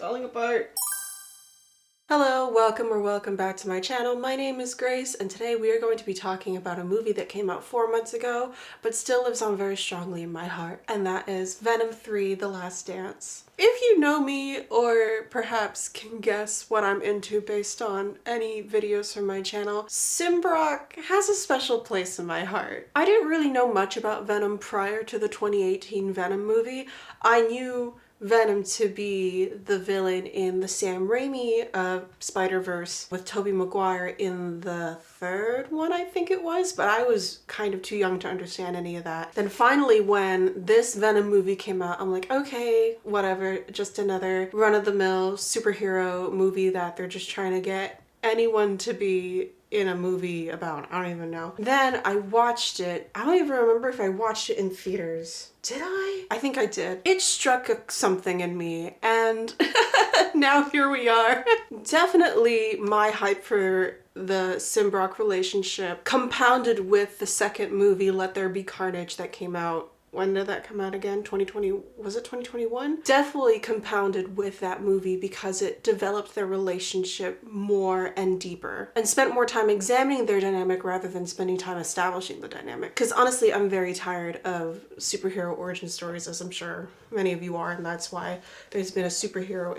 falling apart. Hello, welcome back to my channel. My name is Grace, and today we are going to be talking about a movie that came out 4 months ago, but still lives on very strongly in my heart, and that is Venom 3: The Last Dance. If you know me, or perhaps can guess what I'm into based on any videos from my channel, Simbrock has a special place in my heart. I didn't really know much about Venom prior to the 2018 Venom movie. I knew Venom to be the villain in the Sam Raimi Spider-Verse with Tobey Maguire in the third one, I think it was, but I was kind of too young to understand any of that. Then finally, when this Venom movie came out, I'm like, okay, whatever, just another run-of-the-mill superhero movie that they're just trying to get anyone to be in a movie about. I don't even know. Then I watched it. I don't even remember if I watched it in theaters. Did I? I think I did. It struck something in me, and now here we are. Definitely my hype for the Simbrock relationship compounded with the second movie, Let There Be Carnage, that came out. When did that come out again? 2020, was it 2021? Definitely compounded with that movie because it developed their relationship more and deeper and spent more time examining their dynamic rather than spending time establishing the dynamic. Because honestly, I'm very tired of superhero origin stories, as I'm sure many of you are, and that's why there's been a superhero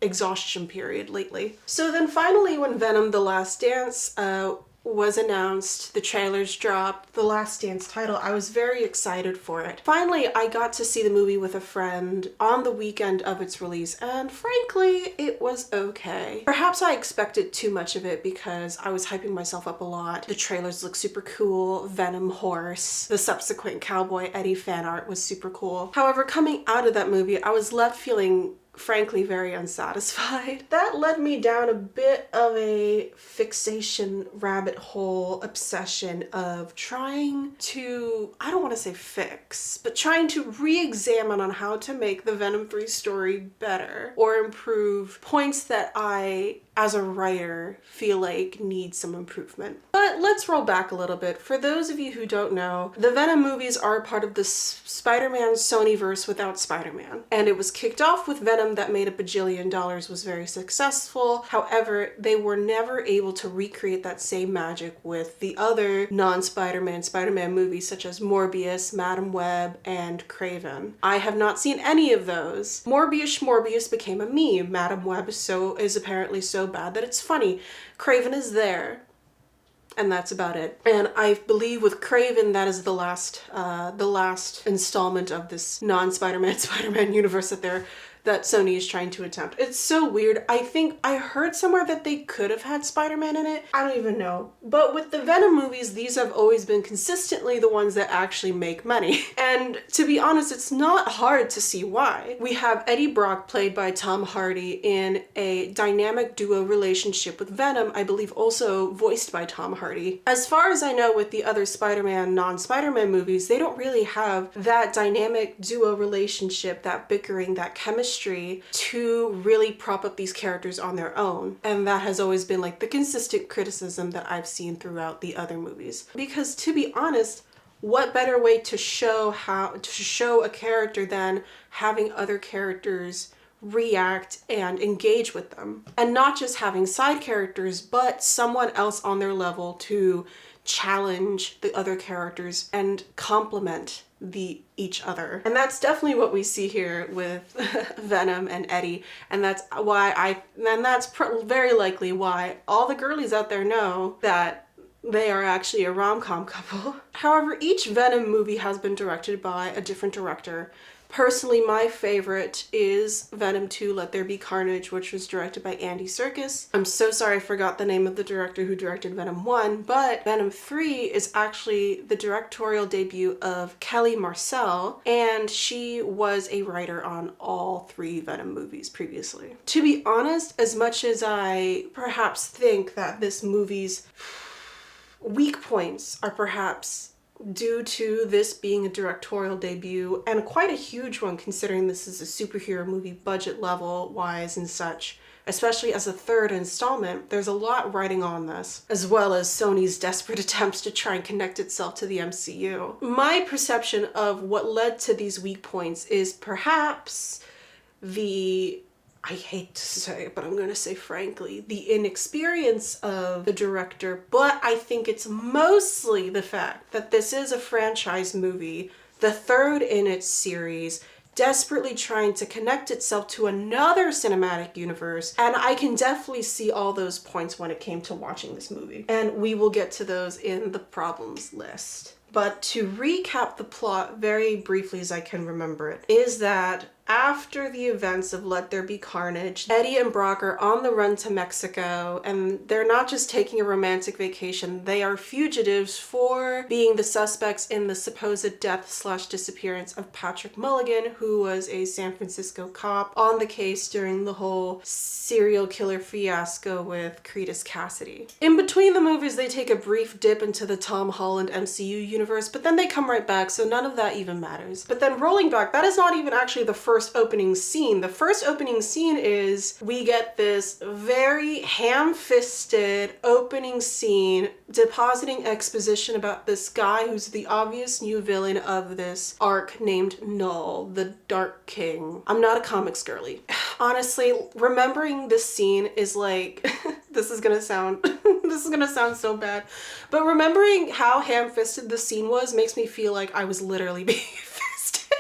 exhaustion period lately. So then finally, when Venom: The Last Dance was announced, the trailers dropped, the Last Dance title, I was very excited for it. Finally, I got to see the movie with a friend on the weekend of its release, and frankly, it was okay. Perhaps I expected too much of it because I was hyping myself up a lot. The trailers look super cool, Venom horse, the subsequent Cowboy Eddie fan art was super cool. However, coming out of that movie, I was left feeling frankly very unsatisfied. That led me down a bit of a fixation rabbit hole obsession of trying to, I don't want to say fix, but trying to re-examine on how to make the Venom 3 story better or improve points that I, as a writer, feel like need some improvement. But let's roll back a little bit. For those of you who don't know, the Venom movies are part of the Spider-Man Sony verse without Spider-Man. And it was kicked off with Venom that made $1 bajillion, was very successful. However, they were never able to recreate that same magic with the other non-Spider-Man Spider-Man movies such as Morbius, Madam Web, and Kraven. I have not seen any of those. Morbius became a meme. Madam Web is apparently so bad that it's funny. Kraven is there, and that's about it. And I believe with Kraven, that is the last installment of this non-Spider-Man Spider-Man universe that Sony is trying to attempt. It's so weird. I think I heard somewhere that they could have had Spider-Man in it. I don't even know. But with the Venom movies, these have always been consistently the ones that actually make money. And to be honest, it's not hard to see why. We have Eddie Brock, played by Tom Hardy, in a dynamic duo relationship with Venom, I believe also voiced by Tom Hardy. As far as I know, with the other Spider-Man, non-Spider-Man movies, they don't really have that dynamic duo relationship, that bickering, that chemistry to really prop up these characters on their own. And that has always been like the consistent criticism that I've seen throughout the other movies. Because to be honest, what better way to show a character than having other characters react and engage with them? And not just having side characters, but someone else on their level to challenge the other characters and complement each other. And that's definitely what we see here with Venom and Eddie, and that's very likely why all the girlies out there know that they are actually a rom-com couple. However, each Venom movie has been directed by a different director. Personally, my favorite is Venom 2: Let There Be Carnage, which was directed by Andy Serkis. I'm so sorry I forgot the name of the director who directed Venom 1, but Venom 3 is actually the directorial debut of Kelly Marcel, and she was a writer on all 3 Venom movies previously. To be honest, as much as I perhaps think that this movie's weak points are perhaps due to this being a directorial debut, and quite a huge one considering this is a superhero movie budget level wise and such, especially as a third installment, there's a lot riding on this, as well as Sony's desperate attempts to try and connect itself to the MCU. My perception of what led to these weak points is perhaps I hate to say it, but I'm gonna say frankly, the inexperience of the director, but I think it's mostly the fact that this is a franchise movie, the third in its series, desperately trying to connect itself to another cinematic universe, and I can definitely see all those points when it came to watching this movie. And we will get to those in the problems list. But to recap the plot very briefly as I can remember it, is that after the events of Let There Be Carnage, Eddie and Brock are on the run to Mexico, and they're not just taking a romantic vacation, they are fugitives for being the suspects in the supposed death/disappearance of Patrick Mulligan, who was a San Francisco cop on the case during the whole serial killer fiasco with Cletus Cassidy. In between the movies, they take a brief dip into the Tom Holland MCU universe, but then they come right back, so none of that even matters. But then rolling back, that is not even actually the first opening scene. The first opening scene is we get this very ham-fisted opening scene depositing exposition about this guy who's the obvious new villain of this arc named Null, the Dark King. I'm not a comics girly. Honestly, remembering this scene is like, this is gonna sound so bad, but remembering how ham-fisted the scene was makes me feel like I was literally being fisted.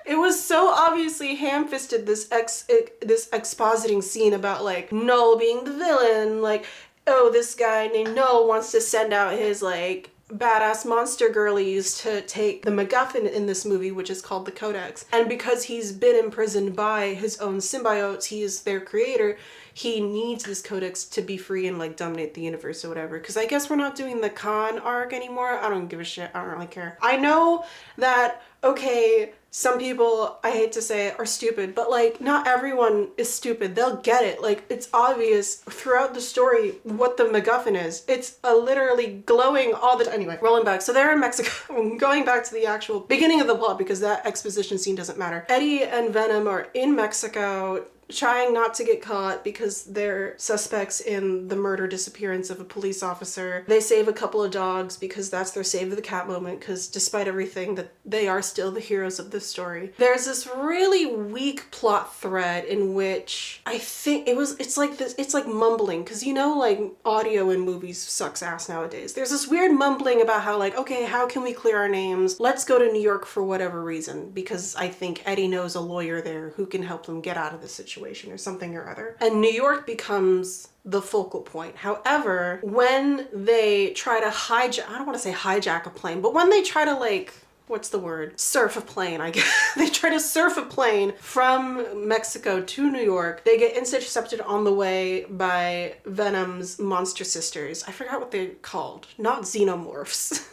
It was so obviously ham-fisted, this expositing scene about like Null being the villain, like, oh, this guy named Null wants to send out his like badass monster girlies to take the MacGuffin in this movie, which is called the Codex. And because he's been imprisoned by his own symbiotes, he is their creator, he needs this Codex to be free and like dominate the universe or whatever. Because I guess we're not doing the Khan arc anymore. I don't give a shit. I don't really care. I know that, okay, some people, I hate to say it, are stupid, but like not everyone is stupid. They'll get it. Like it's obvious throughout the story what the MacGuffin is. It's literally glowing all the time. Anyway, rolling back. So they're in Mexico. Going back to the actual beginning of the plot because that exposition scene doesn't matter. Eddie and Venom are in Mexico trying not to get caught because they're suspects in the murder disappearance of a police officer. They save a couple of dogs because that's their save of the cat moment, because despite everything, that they are still the heroes of this story. There's this really weak plot thread in which I think it's like mumbling, because you know like audio in movies sucks ass nowadays. There's this weird mumbling about how like, okay, how can we clear our names? Let's go to New York for whatever reason, because I think Eddie knows a lawyer there who can help them get out of the situation or something or other. And New York becomes the focal point. However, when they try to hijack, I don't want to say hijack a plane, but when they try to like, what's the word? Surf a plane, I guess. They try to surf a plane from Mexico to New York. They get intercepted on the way by Venom's monster sisters. I forgot what they're called. Not xenomorphs.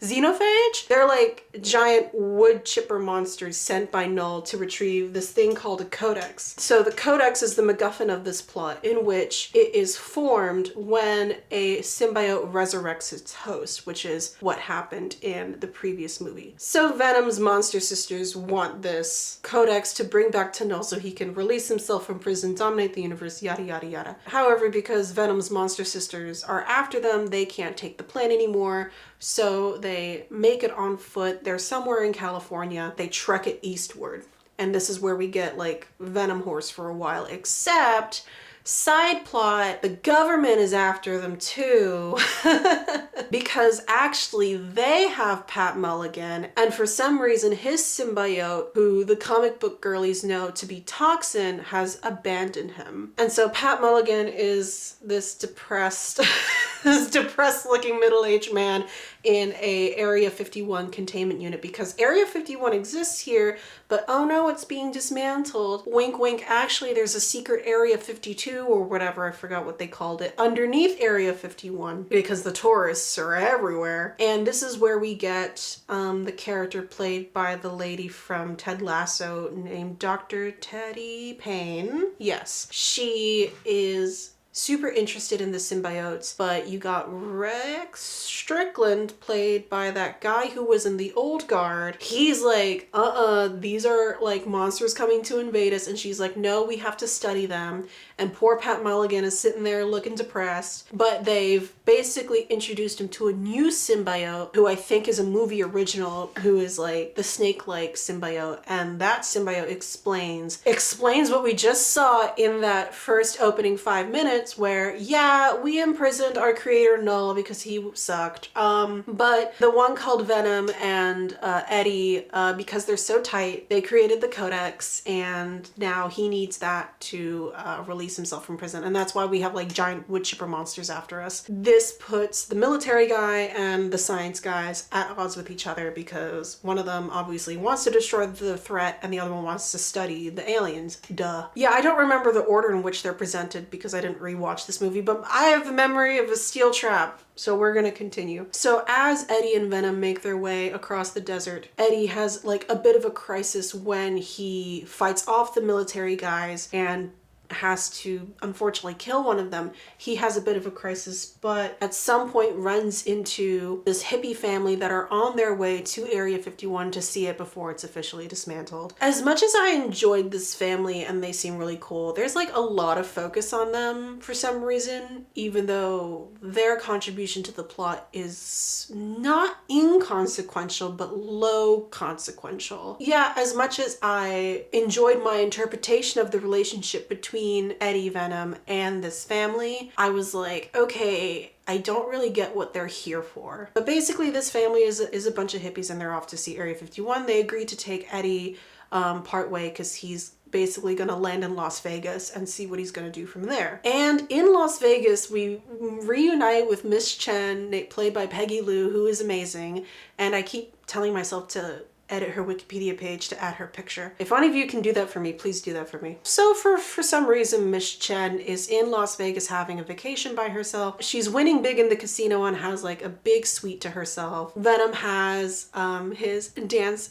Xenophage? They're like giant wood chipper monsters sent by Null to retrieve this thing called a Codex. So the Codex is the MacGuffin of this plot, in which it is formed when a symbiote resurrects its host, which is what happened in the previous movie. So Venom's monster sisters want this Codex to bring back to Null so he can release himself from prison, dominate the universe, yada yada yada. However, because Venom's monster sisters are after them, they can't take the plane anymore. So they make it on foot. They're somewhere in California. They trek it eastward. And this is where we get like Venom Horse for a while, except side plot, the government is after them too because actually they have Pat Mulligan, and for some reason his symbiote, who the comic book girlies know to be Toxin, has abandoned him. And so Pat Mulligan is this depressed looking middle-aged man in a Area 51 containment unit, because Area 51 exists here, but oh no, it's being dismantled. Wink wink, actually there's a secret Area 52 or whatever, I forgot what they called it, underneath Area 51, because the tourists are everywhere. And this is where we get the character played by the lady from Ted Lasso named Dr. Teddy Payne. Yes, she is super interested in the symbiotes, but you got Rex Strickland, played by that guy who was in the Old Guard. He's like, these are like monsters coming to invade us, and she's like, no, we have to study them. And poor Pat Mulligan is sitting there looking depressed, but they've basically introduced him to a new symbiote who I think is a movie original, who is like the snake-like symbiote, and that symbiote explains what we just saw in that first opening 5 minutes where, yeah, we imprisoned our creator Null because he sucked. But the one called Venom and Eddie, because they're so tight, they created the Codex, and now he needs that to release himself from prison. And that's why we have like giant wood chipper monsters after us. This puts the military guy and the science guys at odds with each other because one of them obviously wants to destroy the threat and the other one wants to study the aliens. Duh. Yeah, I don't remember the order in which they're presented because I didn't rewatch this movie, but I have the memory of a steel trap. So we're gonna continue. So as Eddie and Venom make their way across the desert, Eddie has like a bit of a crisis when he fights off the military guys and has to unfortunately kill one of them. He has a bit of a crisis, but at some point runs into this hippie family that are on their way to Area 51 to see it before it's officially dismantled. As much as I enjoyed this family and they seem really cool, there's like a lot of focus on them for some reason, even though their contribution to the plot is not inconsequential, but low consequential. Yeah, as much as I enjoyed my interpretation of the relationship between Eddie, Venom, and this family, I was like, okay, I don't really get what they're here for. But basically this family is a bunch of hippies and they're off to see Area 51. They agreed to take Eddie part way because he's basically gonna land in Las Vegas and see what he's gonna do from there. And in Las Vegas, we reunite with Miss Chen, played by Peggy Lou, who is amazing. And I keep telling myself to edit her Wikipedia page to add her picture. If any of you can do that for me, please do that for me. So for some reason, Miss Chen is in Las Vegas having a vacation by herself. She's winning big in the casino and has like a big suite to herself. Venom has his dance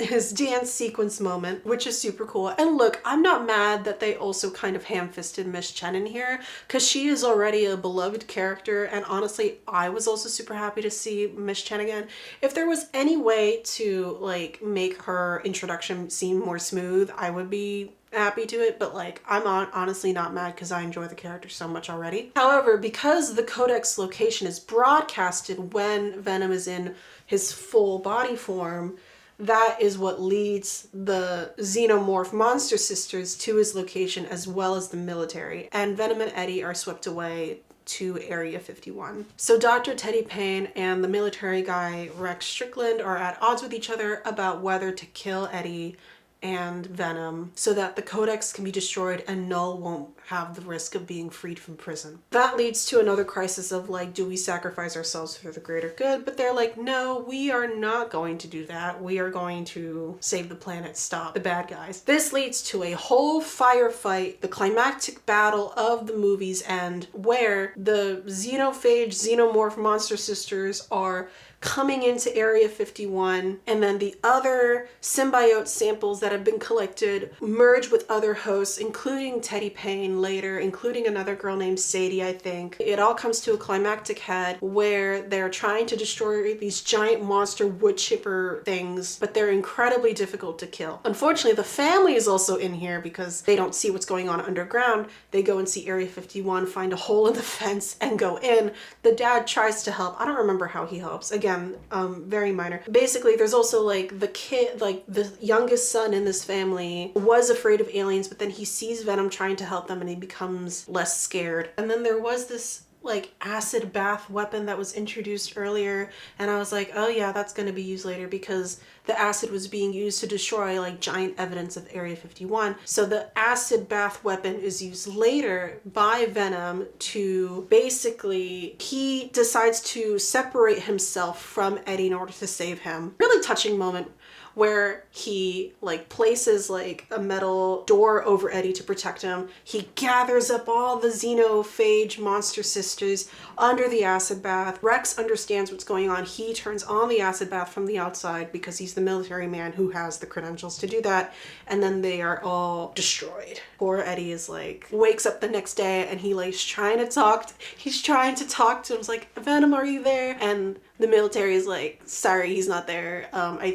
sequence moment, which is super cool. And look, I'm not mad that they also kind of ham-fisted Miss Chen in here because she is already a beloved character, and honestly, I was also super happy to see Miss Chen again. If there was any way to like make her introduction seem more smooth, I would be happy to it, but like I'm honestly not mad because I enjoy the character so much already. However, because the Codex location is broadcasted when Venom is in his full body form, that is what leads the xenomorph monster sisters to his location as well as the military, and Venom and Eddie are swept away to Area 51. So Dr. Teddy Payne and the military guy Rex Strickland are at odds with each other about whether to kill Eddie and Venom so that the Codex can be destroyed and Null won't have the risk of being freed from prison. That leads to another crisis of like, do we sacrifice ourselves for the greater good? But they're like, no, we are not going to do that. We are going to save the planet, stop the bad guys. This leads to a whole firefight, the climactic battle of the movie's end, where the xenophage xenomorph monster sisters are coming into Area 51, and then the other symbiote samples that have been collected merge with other hosts, including Teddy Payne later, including another girl named Sadie, I think. It all comes to a climactic head where they're trying to destroy these giant monster wood chipper things, but they're incredibly difficult to kill. Unfortunately, the family is also in here because they don't see what's going on underground. They go and see Area 51, find a hole in the fence, and go in. The dad tries to help. I don't remember how he helps. Again, very minor. Basically, there's also like the kid, like the youngest son in this family was afraid of aliens, but then he sees Venom trying to help them and he becomes less scared. And then there was this like acid bath weapon that was introduced earlier, and I was like, oh yeah, that's going to be used later because the acid was being used to destroy like giant evidence of Area 51. So the acid bath weapon is used later by Venom to basically, he decides to separate himself from Eddie in order to save him. Really touching moment where he like places like a metal door over Eddie to protect him. He gathers up all the xenophage monster sisters under the acid bath. Rex understands what's going on. He turns on the acid bath from the outside because he's the military man who has the credentials to do that. And then they are all destroyed. Poor Eddie is like, wakes up the next day and he like trying to talk. He's trying to talk to him. He's like, Venom, are you there? And the military is like, sorry, he's not there.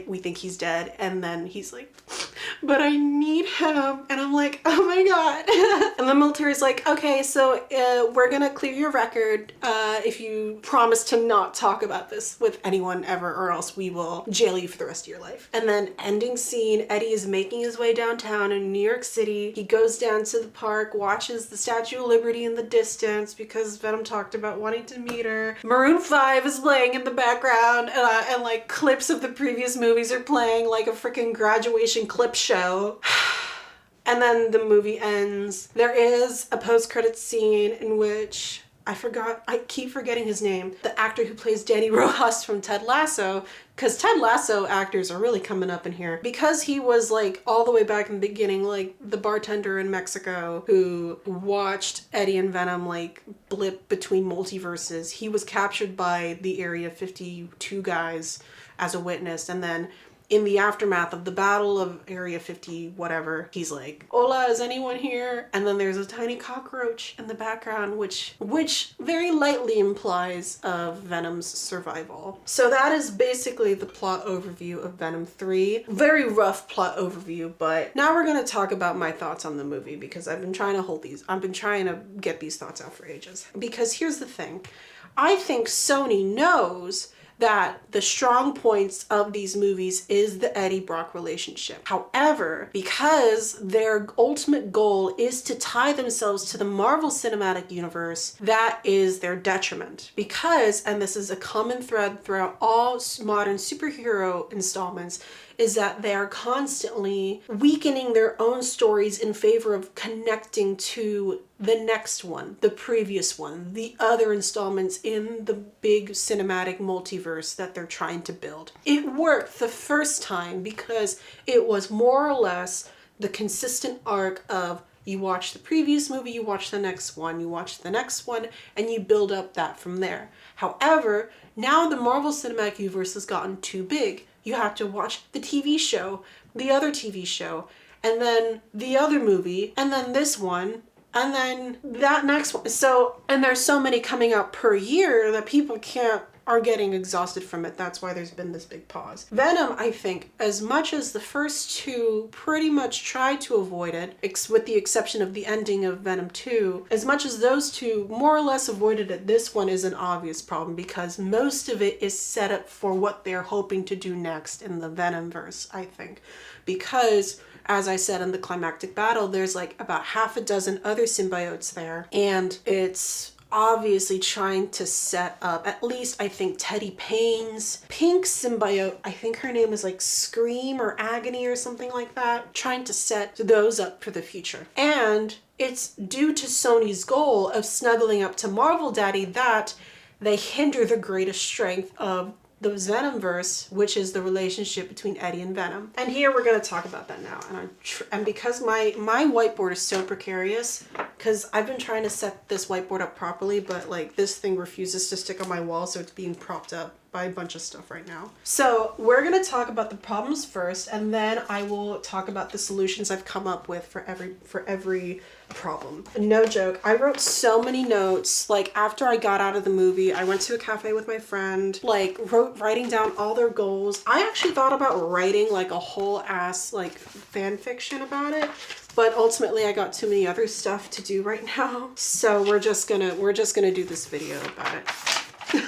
We think he's dead. And then he's like, but I need him. And I'm like, oh my God. And the military's like, okay, so we're gonna clear your record if you promise to not talk about this with anyone ever, or else we will jail you for the rest of your life. And then ending scene, Eddie is making his way downtown in New York City. He goes down to the park, watches the Statue of Liberty in the distance because Venom talked about wanting to meet her. Maroon 5 is playing in the background, and like clips of the previous movies are playing like a freaking graduation clip show. And then the movie ends. There is a post-credits scene in which I keep forgetting his name. The actor who plays Danny Rojas from Ted Lasso, because Ted Lasso actors are really coming up in here. Because he was like all the way back in the beginning, like the bartender in Mexico who watched Eddie and Venom like blip between multiverses. He was captured by the Area 52 guys as a witness, and then in the aftermath of the battle of Area 50 whatever, he's like, hola, is anyone here? And then there's a tiny cockroach in the background, which very lightly implies of Venom's survival. So that is basically the plot overview of Venom 3. Very rough plot overview, but now we're gonna talk about my thoughts on the movie, because I've been trying to get these thoughts out for ages. Because here's the thing, I think Sony knows that the strong points of these movies is the Eddie Brock relationship. However, because their ultimate goal is to tie themselves to the Marvel Cinematic Universe, that is their detriment. Because, and this is a common thread throughout all modern superhero installments, is that they are constantly weakening their own stories in favor of connecting to the next one, the previous one, the other installments in the big cinematic multiverse that they're trying to build. It worked the first time because it was more or less the consistent arc of you watch the previous movie, you watch the next one, you watch the next one, and you build up that from there. However, now the Marvel Cinematic Universe has gotten too big. You have to watch the TV show, the other TV show, and then the other movie, and then this one, and then that next one. So, and there's so many coming out per year that people are getting exhausted from it. That's why there's been this big pause. Venom, I think, as much as the first two pretty much tried to avoid it, with the exception of the ending of Venom 2, as much as those two more or less avoided it, this one is an obvious problem because most of it is set up for what they're hoping to do next in the Venomverse, I think. Because, as I said in the climactic battle, there's like about half a dozen other symbiotes there, and it's obviously trying to set up, at least I think Teddy Payne's pink symbiote, I think her name is like Scream or Agony or something like that, trying to set those up for the future. And it's due to Sony's goal of snuggling up to Marvel Daddy that they hinder the greatest strength of the Venomverse, which is the relationship between Eddie and Venom. And here we're going to talk about that now. And because my whiteboard is so precarious, because I've been trying to set this whiteboard up properly, but like this thing refuses to stick on my wall, so it's being propped up by a bunch of stuff right now. So we're going to talk about the problems first, and then I will talk about the solutions I've come up with for every problem. No joke, I wrote so many notes. Like after I got out of the movie, I went to a cafe with my friend, like writing down all their goals. I actually thought about writing like a whole ass like fan fiction about it, but ultimately I got too many other stuff to do right now. So we're just gonna do this video about it.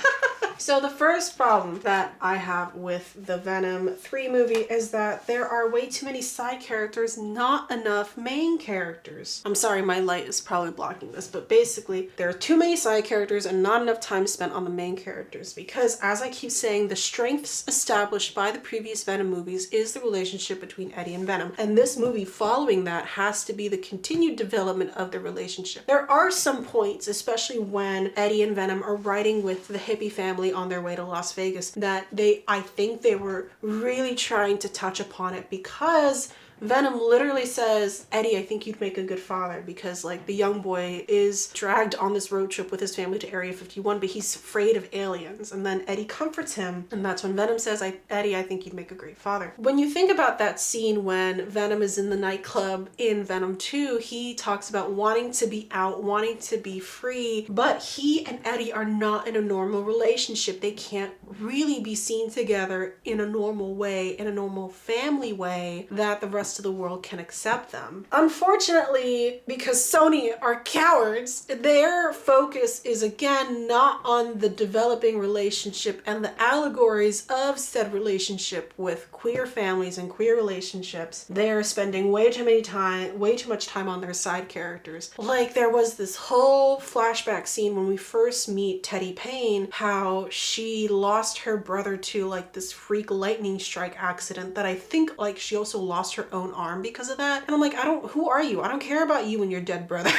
So the first problem that I have with the Venom 3 movie is that there are way too many side characters, not enough main characters. I'm sorry, my light is probably blocking this, but basically there are too many side characters and not enough time spent on the main characters because, as I keep saying, the strengths established by the previous Venom movies is the relationship between Eddie and Venom. And this movie following that has to be the continued development of the relationship. There are some points, especially when Eddie and Venom are riding with the hippie family on their way to Las Vegas, that I think they were really trying to touch upon it because Venom literally says, Eddie, I think you'd make a good father, because like the young boy is dragged on this road trip with his family to Area 51, but he's afraid of aliens. And then Eddie comforts him, and that's when Venom says, Eddie, I think you'd make a great father. When you think about that scene when Venom is in the nightclub in Venom 2, he talks about wanting to be out, wanting to be free, but he and Eddie are not in a normal relationship. relationship, they can't really be seen together in a normal way, in a normal family way that the rest of the world can accept them. Unfortunately, because Sony are cowards, their focus is again not on the developing relationship and the allegories of said relationship with queer families and queer relationships. They're spending way too much time on their side characters. Like, there was this whole flashback scene when we first meet Teddy Payne, how she lost her brother to like this freak lightning strike accident that I think like she also lost her own arm because of that. And I'm like, who are you? I don't care about you and your dead brother.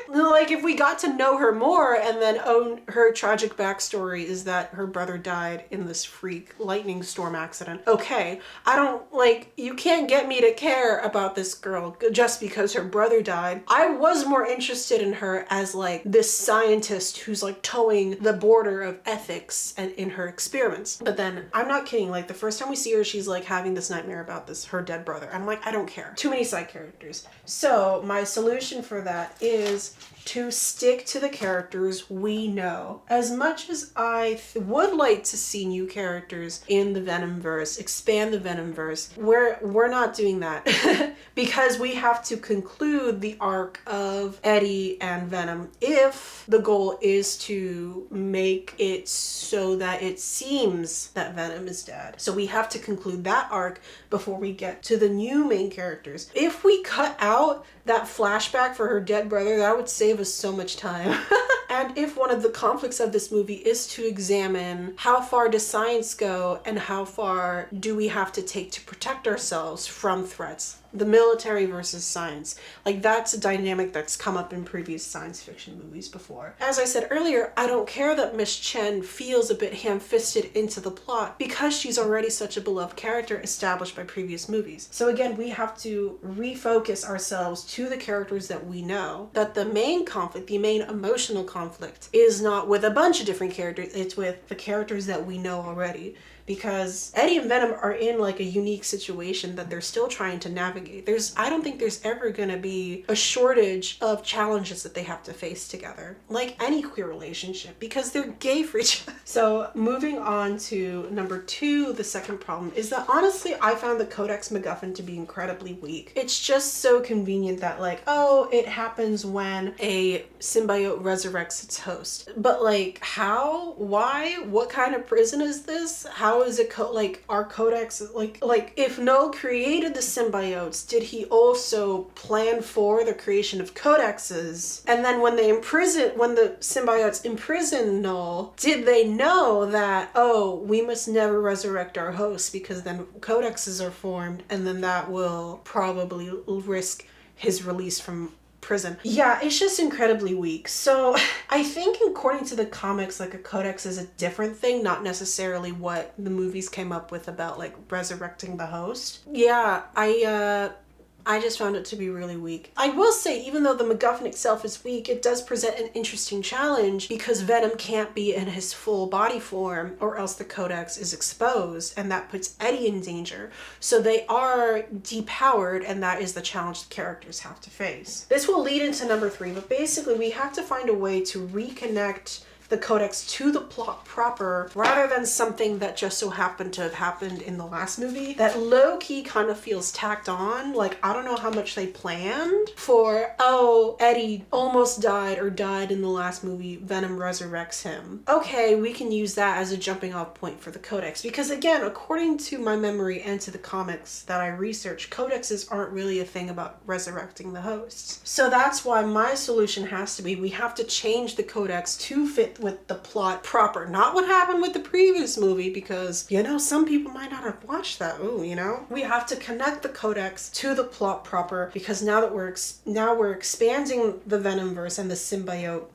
Like, if we got to know her more and then her tragic backstory is that her brother died in this freak lightning storm accident. Okay, you can't get me to care about this girl just because her brother died. I was more interested in her as like this scientist who's like towing the border of ethics and in her experiments. But then, I'm not kidding, like the first time we see her, she's like having this nightmare about her dead brother. I'm like, I don't care. Too many side characters. So my solution for that is to stick to the characters we know. As much as I would like to see new characters in the Venomverse, expand the Venomverse, we're not doing that because we have to conclude the arc of Eddie and Venom if the goal is to make it so that it seems that Venom is dead. So we have to conclude that arc before we get to the new main characters. If we cut out that flashback for her dead brother, that would save us so much time. And if one of the conflicts of this movie is to examine how far does science go and how far do we have to take to protect ourselves from threats, the military versus science, like that's a dynamic that's come up in previous science fiction movies before. As I said earlier, I don't care that Miss Chen feels a bit ham-fisted into the plot because she's already such a beloved character established by previous movies. So again, we have to refocus ourselves to the characters that we know, that the main conflict, the main emotional conflict is not with a bunch of different characters, it's with the characters that we know already. Because Eddie and Venom are in like a unique situation that they're still trying to navigate. I don't think there's ever gonna be a shortage of challenges that they have to face together, like any queer relationship, because they're gay for each other. So moving on to number 2, the second problem is that honestly, I found the Codex MacGuffin to be incredibly weak. It's just so convenient that like, oh, it happens when a symbiote resurrects its host. But like, how? Why? What kind of prison is this? How is it our Codex, like if Null created the symbiotes, did he also plan for the creation of codexes? And then when the symbiotes imprison Null, did they know that, oh, we must never resurrect our hosts because then codexes are formed and then that will probably risk his release from prison. Yeah, it's just incredibly weak. So I think according to the comics, like a codex is a different thing, not necessarily what the movies came up with about like resurrecting the host. Yeah, I just found it to be really weak. I will say, even though the MacGuffin itself is weak, it does present an interesting challenge because Venom can't be in his full body form or else the Codex is exposed and that puts Eddie in danger. So they are depowered and that is the challenge the characters have to face. This will lead into number 3, but basically we have to find a way to reconnect the Codex to the plot proper rather than something that just so happened to have happened in the last movie that low-key kind of feels tacked on. Like, I don't know how much they planned for, oh, Eddie almost died or died in the last movie, Venom resurrects him. Okay, we can use that as a jumping off point for the Codex because again, according to my memory and to the comics that I researched, codexes aren't really a thing about resurrecting the hosts. So that's why my solution has to be we have to change the Codex to fit with the plot proper, not what happened with the previous movie because, you know, some people might not have watched that. Ooh, you know, we have to connect the Codex to the plot proper because now that we're expanding the Venomverse and the symbiote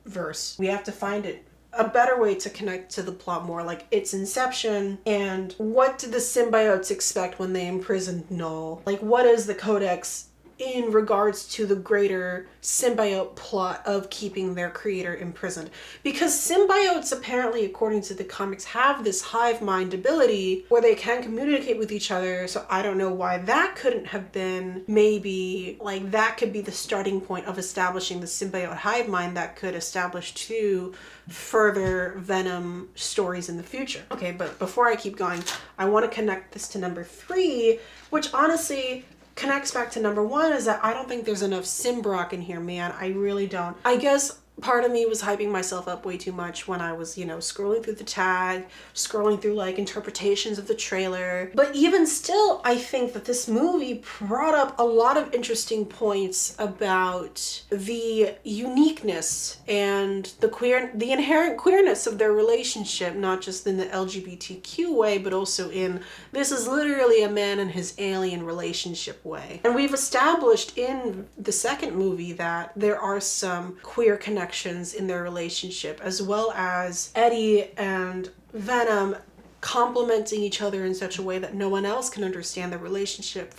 verse, we have to find a better way to connect to the plot more, like its inception and what did the symbiotes expect when they imprisoned Null? Like, what is the Codex in regards to the greater symbiote plot of keeping their creator imprisoned. Because symbiotes, apparently, according to the comics, have this hive mind ability where they can communicate with each other. So I don't know why that couldn't have been, maybe like that could be the starting point of establishing the symbiote hive mind that could establish two further Venom stories in the future. Okay, but before I keep going, I want to connect this to number 3, which honestly connects back to number 1, is that I don't think there's enough Symbrock in here, man. I really don't. I guess part of me was hyping myself up way too much when I was, scrolling through the tag, scrolling through like interpretations of the trailer. But even still, I think that this movie brought up a lot of interesting points about the uniqueness and the inherent queerness of their relationship, not just in the LGBTQ way, but also in this is literally a man and his alien relationship way. And we've established in the second movie that there are some queer connections in their relationship, as well as Eddie and Venom complementing each other in such a way that no one else can understand the relationship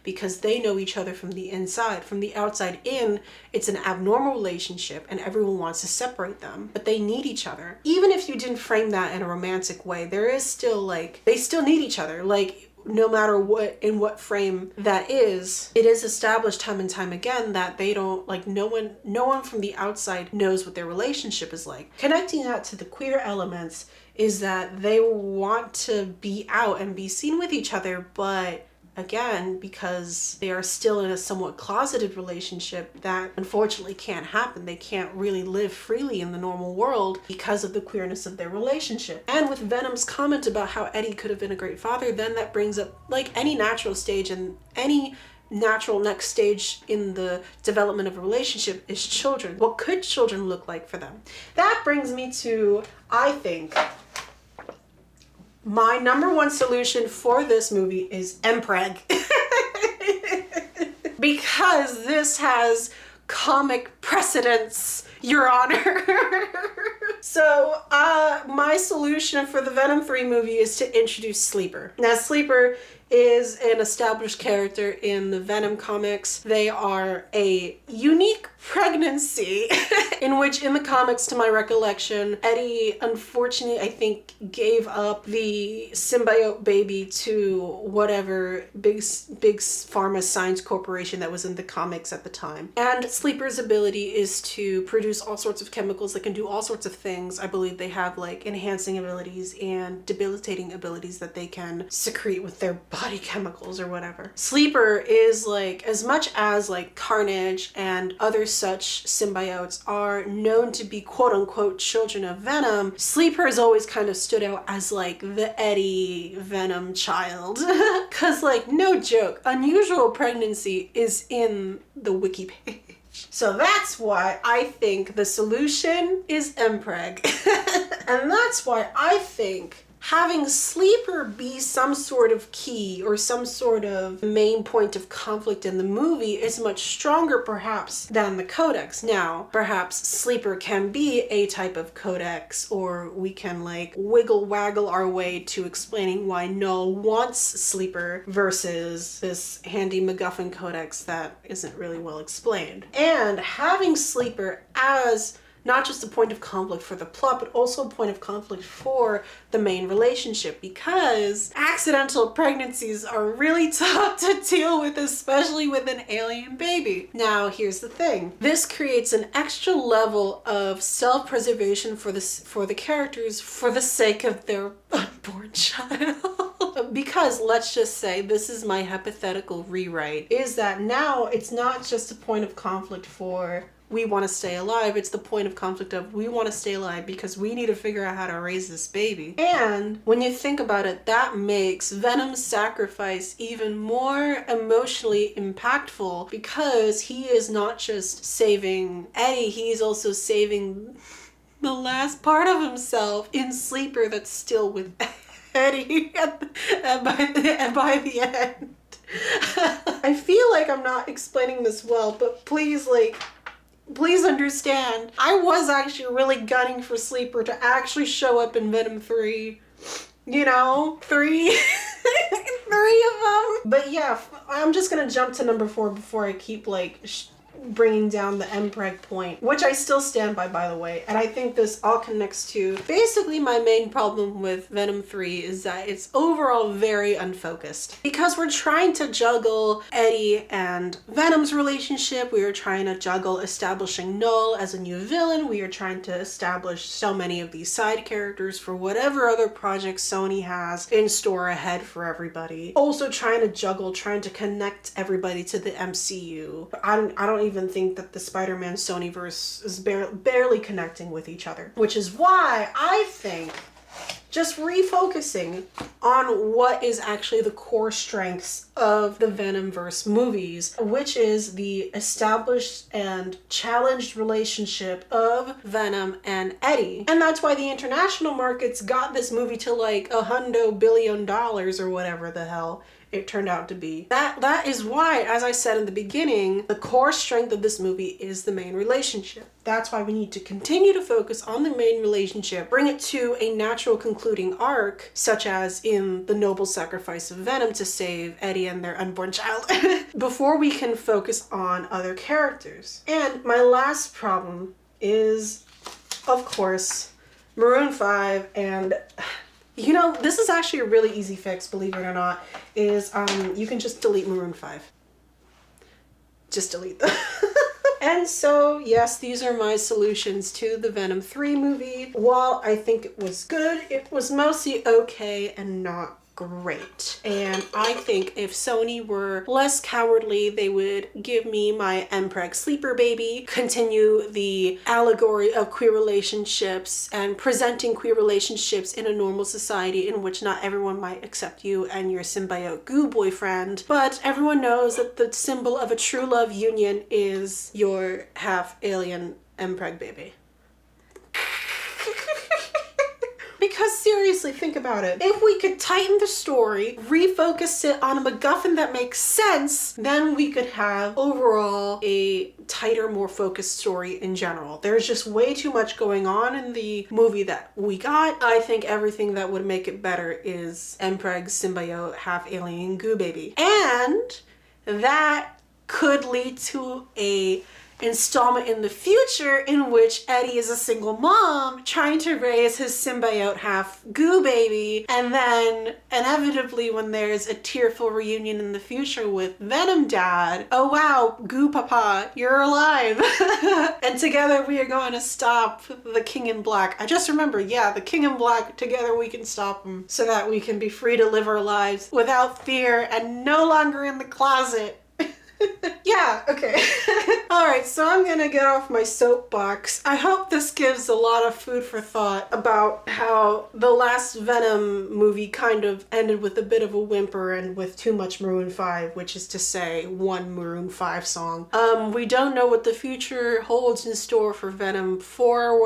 because they know each other from the inside. From the outside in, it's an abnormal relationship and everyone wants to separate them, but they need each other. Even if you didn't frame that in a romantic way, there is still they still need each other. No matter what frame that is, it is established time and time again that they don't, no one from the outside knows what their relationship is like. Connecting that to the queer elements is that they want to be out and be seen with each other, but again, because they are still in a somewhat closeted relationship, that unfortunately can't happen. They can't really live freely in the normal world because of the queerness of their relationship. And with Venom's comment about how Eddie could have been a great father, then that brings up any natural stage and any natural next stage in the development of a relationship is children. What could children look like for them? That brings me to, I think, my number 1 solution for this movie is Mpreg. Because this has comic precedence, Your Honor. So, my solution for the Venom 3 movie is to introduce Sleeper. Now, Sleeper is an established character in the Venom comics. They are a unique pregnancy in which, in the comics, to my recollection, Eddie unfortunately, I think, gave up the symbiote baby to whatever big pharma science corporation that was in the comics at the time. And Sleeper's ability is to produce all sorts of chemicals that can do all sorts of things. I believe they have enhancing abilities and debilitating abilities that they can secrete with their body chemicals or whatever. Sleeper is as much as Carnage and other such symbiotes are known to be quote-unquote children of Venom, Sleeper has always kind of stood out as the Eddie Venom child. Cause no joke, unusual pregnancy is in the wiki page. So that's why I think the solution is Mpreg. And that's why I think having Sleeper be some sort of key or some sort of main point of conflict in the movie is much stronger perhaps than the Codex. Now, perhaps Sleeper can be a type of Codex, or we can wiggle waggle our way to explaining why Null wants Sleeper versus this handy MacGuffin Codex that isn't really well explained. And having Sleeper as not just a point of conflict for the plot, but also a point of conflict for the main relationship, because accidental pregnancies are really tough to deal with, especially with an alien baby. Now, here's the thing. This creates an extra level of self-preservation for the characters for the sake of their unborn child. Because let's just say, this is my hypothetical rewrite, is that now it's not just a point of conflict for we want to stay alive, it's the point of conflict of we want to stay alive because we need to figure out how to raise this baby. And when you think about it, that makes Venom's sacrifice even more emotionally impactful, because he is not just saving Eddie, he's also saving the last part of himself in Sleeper that's still with Eddie and by the end. I feel like I'm not explaining this well, but please understand, I was actually really gunning for Sleeper to actually show up in Venom 3. Three of them. But yeah, I'm just gonna jump to number 4 before I keep like bringing down the mpreg point, which I still stand by the way. And I think this all connects to basically my main problem with Venom 3 is that it's overall very unfocused. Because we're trying to juggle Eddie and Venom's relationship, we are trying to juggle establishing Null as a new villain, we are trying to establish so many of these side characters for whatever other projects Sony has in store ahead for everybody. Also trying to juggle, trying to connect everybody to the MCU. I don't even think that the Spider-Man Sonyverse is barely connecting with each other, which is why I think just refocusing on what is actually the core strengths of the Venomverse movies, which is the established and challenged relationship of Venom and Eddie. And that's why the international markets got this movie to like $100 billion or whatever the hell it turned out to be. That is why, as I said in the beginning, the core strength of this movie is the main relationship. That's why we need to continue to focus on the main relationship, bring it to a natural concluding arc, such as in the noble sacrifice of Venom to save Eddie and their unborn child, before we can focus on other characters. And my last problem is, of course, Maroon 5 and... You know, this is actually a really easy fix, believe it or not, is you can just delete Maroon 5. Just delete them. And so, yes, these are my solutions to the Venom 3 movie. While I think it was good, it was mostly okay and not great. And I think if Sony were less cowardly, they would give me my mpreg sleeper baby, continue the allegory of queer relationships and presenting queer relationships in a normal society in which not everyone might accept you and your symbiote goo boyfriend, but everyone knows that the symbol of a true love union is your half alien mpreg baby. Because seriously, think about it. If we could tighten the story, refocus it on a MacGuffin that makes sense, then we could have overall a tighter, more focused story in general. There's just way too much going on in the movie that we got. I think everything that would make it better is mpreg symbiote half alien goo baby. And that could lead to a installment in the future in which Eddie is a single mom trying to raise his symbiote half goo baby, and then inevitably when there's a tearful reunion in the future with Venom dad, oh wow, goo papa, you're alive. And together we are going to stop the King in Black. I just remember, yeah, the King in Black, together we can stop him so that we can be free to live our lives without fear and no longer in the closet. Yeah, okay. Alright, so I'm gonna get off my soapbox. I hope this gives a lot of food for thought about how the last Venom movie kind of ended with a bit of a whimper and with too much Maroon 5, which is to say, one Maroon 5 song. We don't know what the future holds in store for Venom 4 or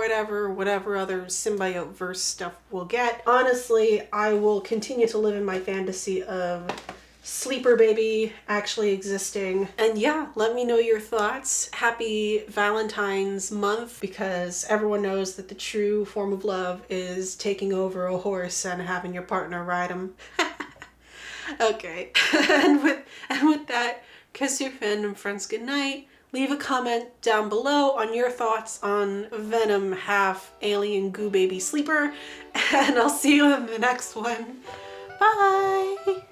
whatever other symbiote verse stuff we'll get. Honestly, I will continue to live in my fantasy of sleeper baby actually existing. And yeah, let me know your thoughts. Happy Valentine's month, because everyone knows that the true form of love is taking over a horse and having your partner ride him. Okay. and with that, kiss your fandom friends goodnight. Leave a comment down below on your thoughts on Venom half alien goo baby sleeper, and I'll see you in the next one. Bye!